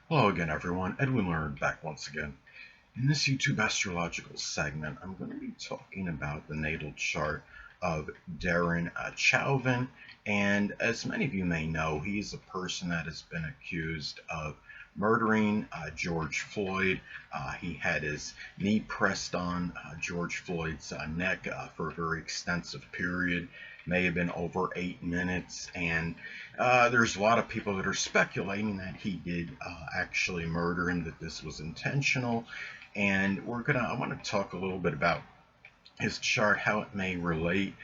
Hello again, everyone. Edwin Learnard back once again. In this YouTube astrological segment, I'm going to be talking about the natal chart of Derek Chauvin. And as many of you may know, he's a person that has been accused of murdering George Floyd. He had his knee pressed on George Floyd's neck for a very extensive period, may have been over 8 minutes. And there's a lot of people that are speculating that he did actually murder him, that this was intentional. And I want to talk a little bit about his chart, how it may relate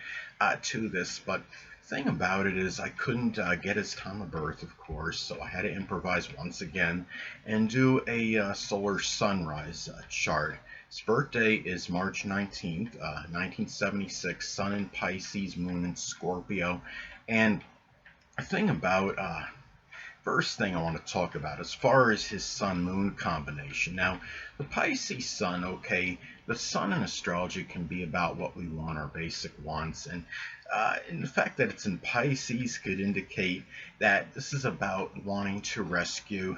to this. But the thing about it is I couldn't get his time of birth, of course, so I had to improvise once again and do a solar sunrise chart. His birthday is March 19th, 1976, Sun in Pisces, Moon in Scorpio. And the thing about first thing I want to talk about as far as his sun-moon combination. Now, the Pisces sun, okay, the sun in astrology can be about what we want, our basic wants, and the fact that it's in Pisces could indicate that this is about wanting to rescue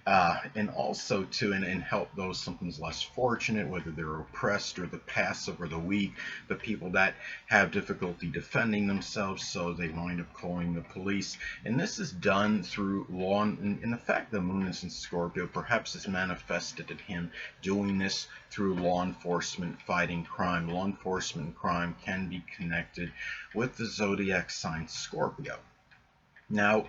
and also to and help those sometimes less fortunate, whether they're oppressed or the passive or the weak, the people that have difficulty defending themselves, so they wind up calling the police. And this is done through law, and the fact the moon is in Scorpio perhaps is manifested in him doing this through law enforcement fighting crime. Law enforcement and crime can be connected with the zodiac sign Scorpio. Now,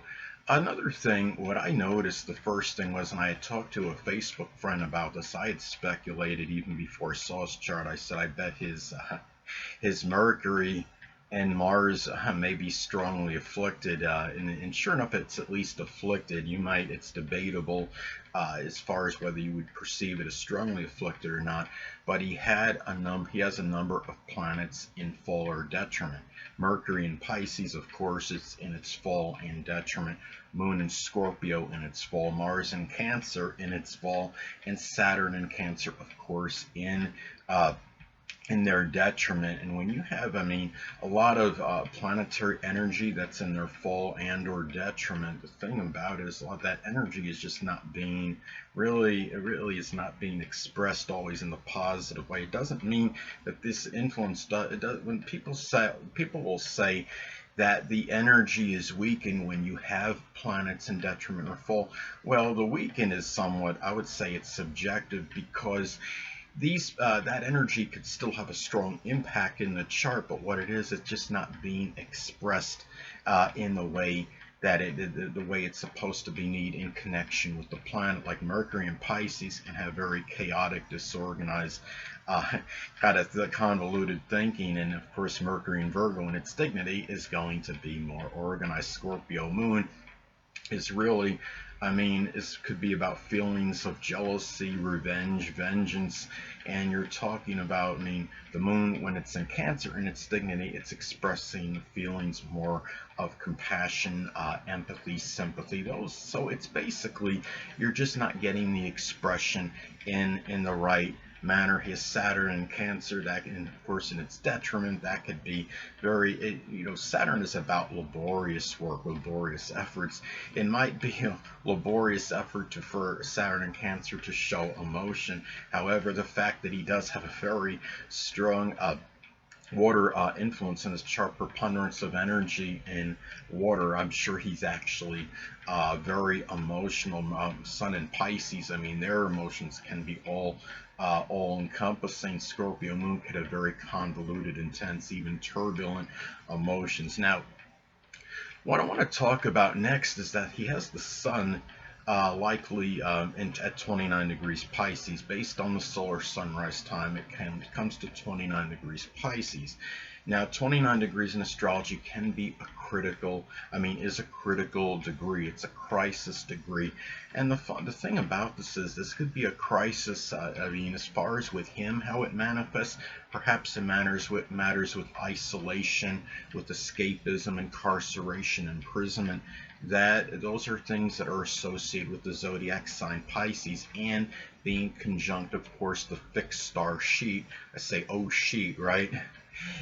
another thing, what I noticed the first thing was, and I had talked to a Facebook friend about this, I had speculated even before I saw his chart. I said, I bet his Mercury and Mars may be strongly afflicted, and sure enough, it's at least afflicted. It's debatable as far as whether you would perceive it as strongly afflicted or not, but he has a number of planets in fall or detriment. Mercury in Pisces, of course, is in its fall and detriment. Moon in Scorpio in its fall. Mars in Cancer in its fall, and Saturn in Cancer, of course, in their detriment. And when you have, a lot of planetary energy that's in their fall and or detriment, the thing about it is a lot of that energy is just not being it really is not being expressed always in the positive way. It doesn't mean that this influence when people will say that the energy is weakened when you have planets in detriment or fall. Well, the weaken is somewhat, I would say it's subjective, because that energy could still have a strong impact in the chart, but what it is, it's just not being expressed in the way that the way it's supposed to be need in connection with the planet. Like Mercury and Pisces can have very chaotic, disorganized, kind of the convoluted thinking, and of course Mercury in Virgo in its dignity is going to be more organized. Scorpio moon is really, this could be about feelings of jealousy, revenge, vengeance, and you're talking about, the moon, when it's in Cancer in its dignity, it's expressing feelings more of compassion, empathy, sympathy. So it's basically, you're just not getting the expression in the right manner. His Saturn in Cancer, that, and of course in its detriment, that could be Saturn is about laborious work, laborious efforts. It might be a laborious effort for Saturn in Cancer to show emotion. However, the fact that he does have a very strong water influence in his chart, preponderance of energy in water, I'm sure he's actually very emotional. Sun in Pisces, their emotions can be all encompassing. Scorpio moon could have very convoluted, intense, even turbulent emotions. Now, what I want to talk about next is that he has the sun likely at 29 degrees Pisces. Based on the solar sunrise time, it comes to 29 degrees Pisces. Now, 29 degrees in astrology can be is a critical degree. It's a crisis degree. And the thing about this is this could be a crisis, as far as with him, how it manifests, perhaps it matters with isolation, with escapism, incarceration, imprisonment. Those are things that are associated with the zodiac sign Pisces, and being conjunct, of course, the fixed star sheet. I say, oh, sheet, right?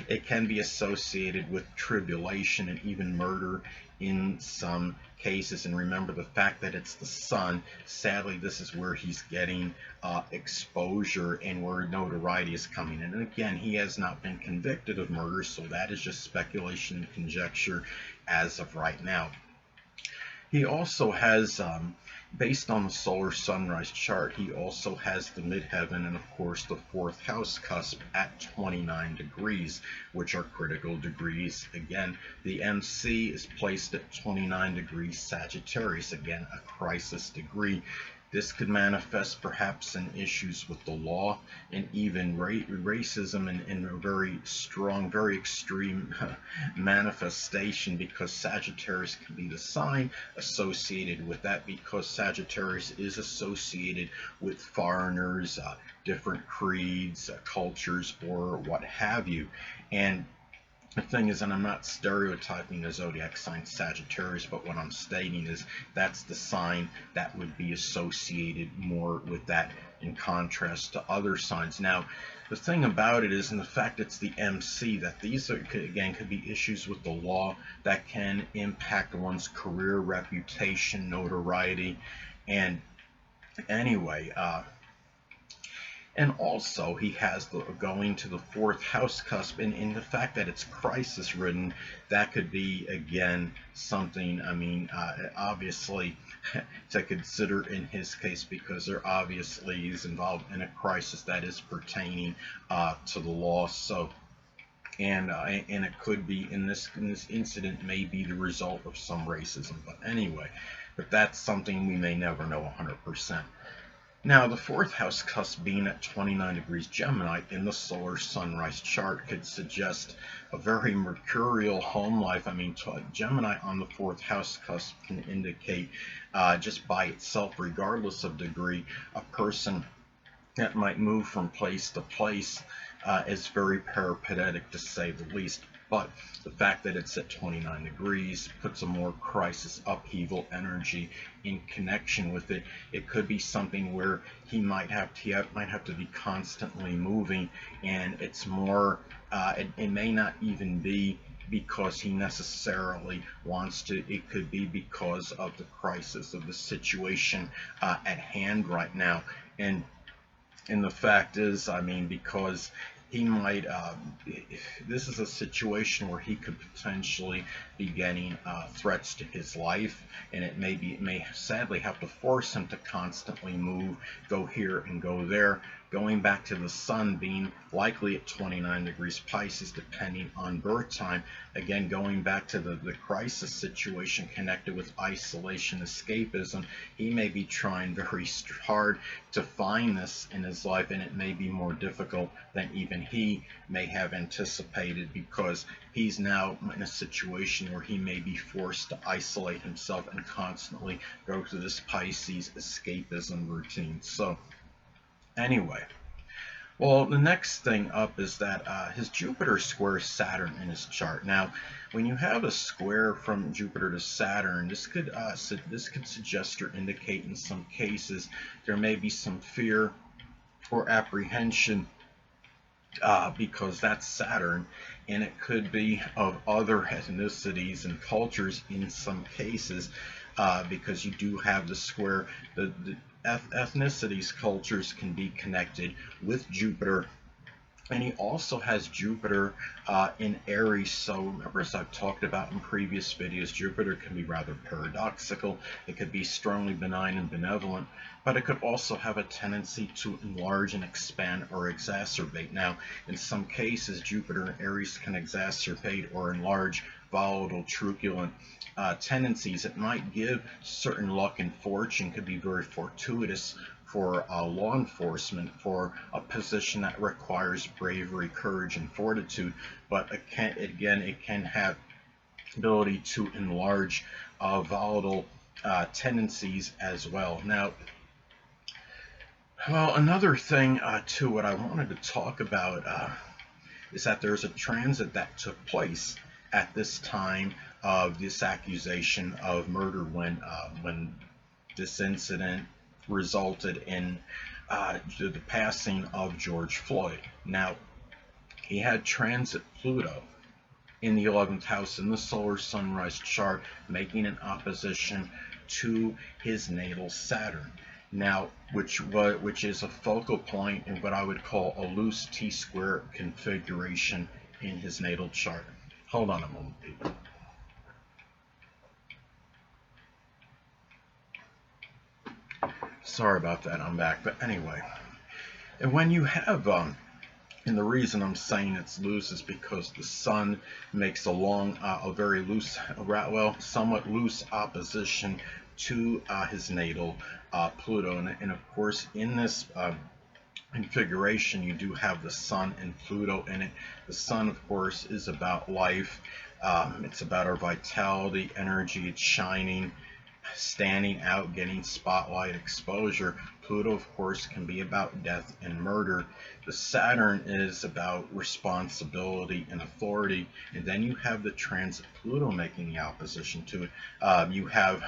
It can be associated with tribulation and even murder in some cases. And remember, the fact that it's the sun, sadly, this is where he's getting exposure and where notoriety is coming in. And again, he has not been convicted of murder, so that is just speculation and conjecture as of right now. He also has, based on the solar sunrise chart, he also has the midheaven and, of course, the fourth house cusp at 29 degrees, which are critical degrees. Again, the MC is placed at 29 degrees Sagittarius, again, a crisis degree. This could manifest perhaps in issues with the law and even racism in a very strong, very extreme manifestation, because Sagittarius can be the sign associated with that, because Sagittarius is associated with foreigners, different creeds, cultures, or what have you. And the thing is, and I'm not stereotyping the zodiac sign Sagittarius, but what I'm stating is that's the sign that would be associated more with that in contrast to other signs. Now, the thing about it is, in the fact it's the MC, that these are, again, could be issues with the law that can impact one's career, reputation, notoriety, and anyway, and also he has going to the fourth house cusp, and in the fact that it's crisis ridden, that could be again something, I mean, obviously to consider in his case, because there obviously is involved in a crisis that is pertaining to the law. So and it could be in this incident may be the result of some racism, but anyway, but that's something we may never know 100%. Now, the fourth house cusp being at 29 degrees Gemini in the solar sunrise chart could suggest a very mercurial home life. I mean, Gemini on the fourth house cusp can indicate, just by itself, regardless of degree, a person that might move from place to place, is very peripatetic, to say the least. But the fact that it's at 29 degrees puts a more crisis, upheaval energy in connection with it. It could be something where he might have to be constantly moving, and it's more, it may not even be because he necessarily wants to. It could be because of the crisis of the situation at hand right now. And the fact is, I mean, because he might, this is a situation where he could potentially be getting threats to his life, and it may sadly have to force him to constantly move, go here and go there. Going back to the sun being likely at 29 degrees Pisces, depending on birth time, again, going back to the crisis situation connected with isolation, escapism, he may be trying very hard to find this in his life, and it may be more difficult than even he may have anticipated, because he's now in a situation where he may be forced to isolate himself and constantly go through this Pisces escapism routine. So anyway, well, the next thing up is that his Jupiter squares Saturn in his chart. Now, when you have a square from Jupiter to Saturn, this could suggest or indicate in some cases there may be some fear or apprehension, because that's Saturn, and it could be of other ethnicities and cultures in some cases, because you do have the square. The ethnicities, cultures can be connected with Jupiter, and he also has Jupiter in Aries. So remember, as I've talked about in previous videos, Jupiter can be rather paradoxical. It could be strongly benign and benevolent, but it could also have a tendency to enlarge and expand or exacerbate. Now, in some cases, Jupiter in Aries can exacerbate or enlarge volatile, truculent tendencies. It might give certain luck and fortune, could be very fortuitous for law enforcement, for a position that requires bravery, courage, and fortitude, but it can have ability to enlarge volatile tendencies as well. Now, well, another thing too, what I wanted to talk about is that there's a transit that took place at this time of this accusation of murder, when this incident resulted in the passing of George Floyd. Now, he had transit Pluto in the 11th house in the solar sunrise chart, making an opposition to his natal Saturn. Now, which is a focal point in what I would call a loose T-square configuration in his natal chart. Hold on a moment, people. Sorry about that, I'm back. But anyway, and when you have and the reason I'm saying it's loose is because the sun makes a very loose, well, somewhat loose opposition to his natal Pluto. And of course, in this configuration, you do have the sun and Pluto in it. The sun, of course, is about life. It's about our vitality, energy, it's shining, standing out, getting spotlight exposure. Pluto, of course, can be about death and murder. The Saturn is about responsibility and authority. And then you have the transit Pluto making the opposition to it. You have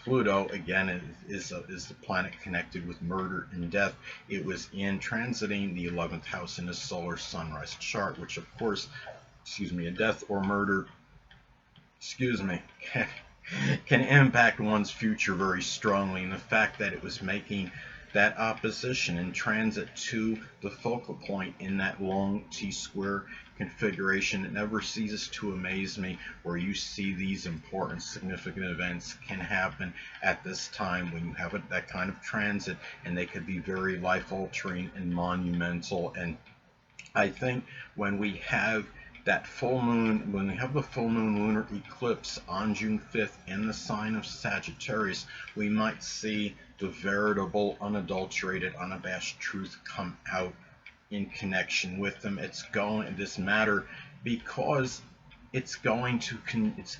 Pluto, again, is the planet connected with murder and death. It was in transiting the 11th house in the solar sunrise chart, which, of course, a death or murder, can impact one's future very strongly. And the fact that it was making that opposition in transit to the focal point in that long T-square configuration, it never ceases to amaze me where you see these important significant events can happen at this time when you have that kind of transit, and they could be very life-altering and monumental. And I think when we have that full moon, when we have the full moon lunar eclipse on June 5th in the sign of Sagittarius, we might see the veritable, unadulterated, unabashed truth come out in connection with them. It's going this matter because it's going to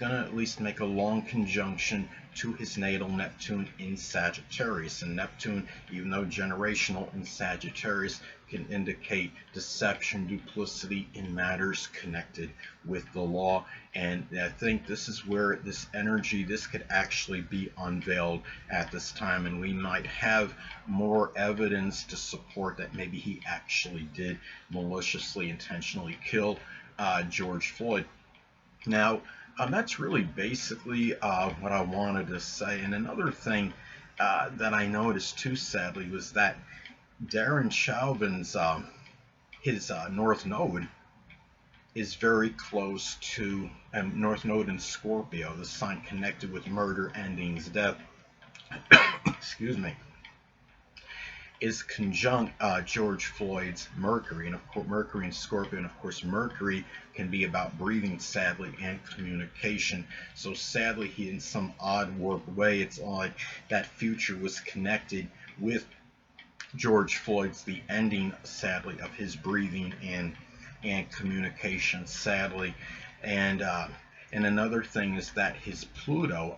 at least make a long conjunction to his natal Neptune in Sagittarius. And Neptune, even though generational in Sagittarius, can indicate deception, duplicity in matters connected with the law. And I think this is where this energy, this could actually be unveiled at this time, and we might have more evidence to support that maybe he actually did maliciously, intentionally kill George Floyd. Now, that's really basically what I wanted to say. And another thing that I noticed too, sadly, was that Derek Chauvin's his North Node is very close to North Node in Scorpio, the sign connected with murder, endings, death. Excuse me. Is conjunct George Floyd's Mercury, and of course Mercury in Scorpio, and of course Mercury can be about breathing, sadly, and communication. So sadly, he, in some odd warped way, it's like that future was connected with George Floyd's, the ending, sadly, of his breathing and communication, sadly. And another thing is that his Pluto,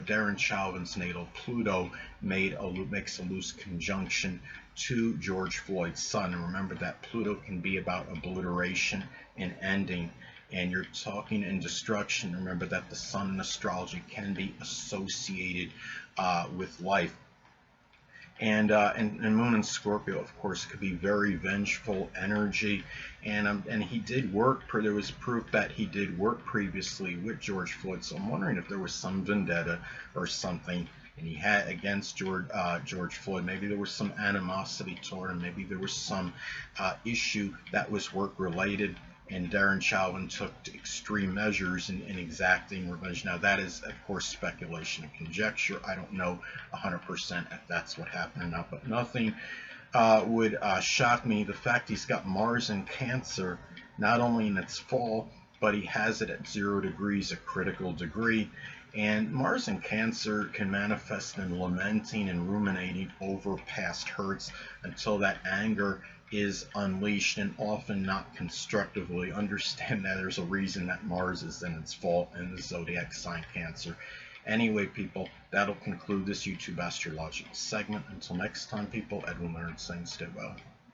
Derek Chauvin's natal Pluto, makes a loose conjunction to George Floyd's sun. And remember that Pluto can be about obliteration and ending. And you're talking in destruction. Remember that the sun in astrology can be associated with life. And Moon in Scorpio, of course, could be very vengeful energy, and he did work. There was proof that he did work previously with George Floyd. So I'm wondering if there was some vendetta or something, and he had against George Floyd. Maybe there was some animosity toward him. Maybe there was some issue that was work related. And Derek Chauvin took extreme measures in exacting revenge. Now, that is, of course, speculation and conjecture. I don't know 100% if that's what happened or not, but nothing would shock me. The fact he's got Mars in Cancer, not only in its fall, but he has it at 0 degrees, a critical degree. And Mars in Cancer can manifest in lamenting and ruminating over past hurts until that anger is unleashed, and often not constructively. Understand that there's a reason that Mars is in its fall in the zodiac sign Cancer. Anyway, people, that'll conclude this YouTube astrological segment. Until next time, people, Edwin Learnard saying stay well.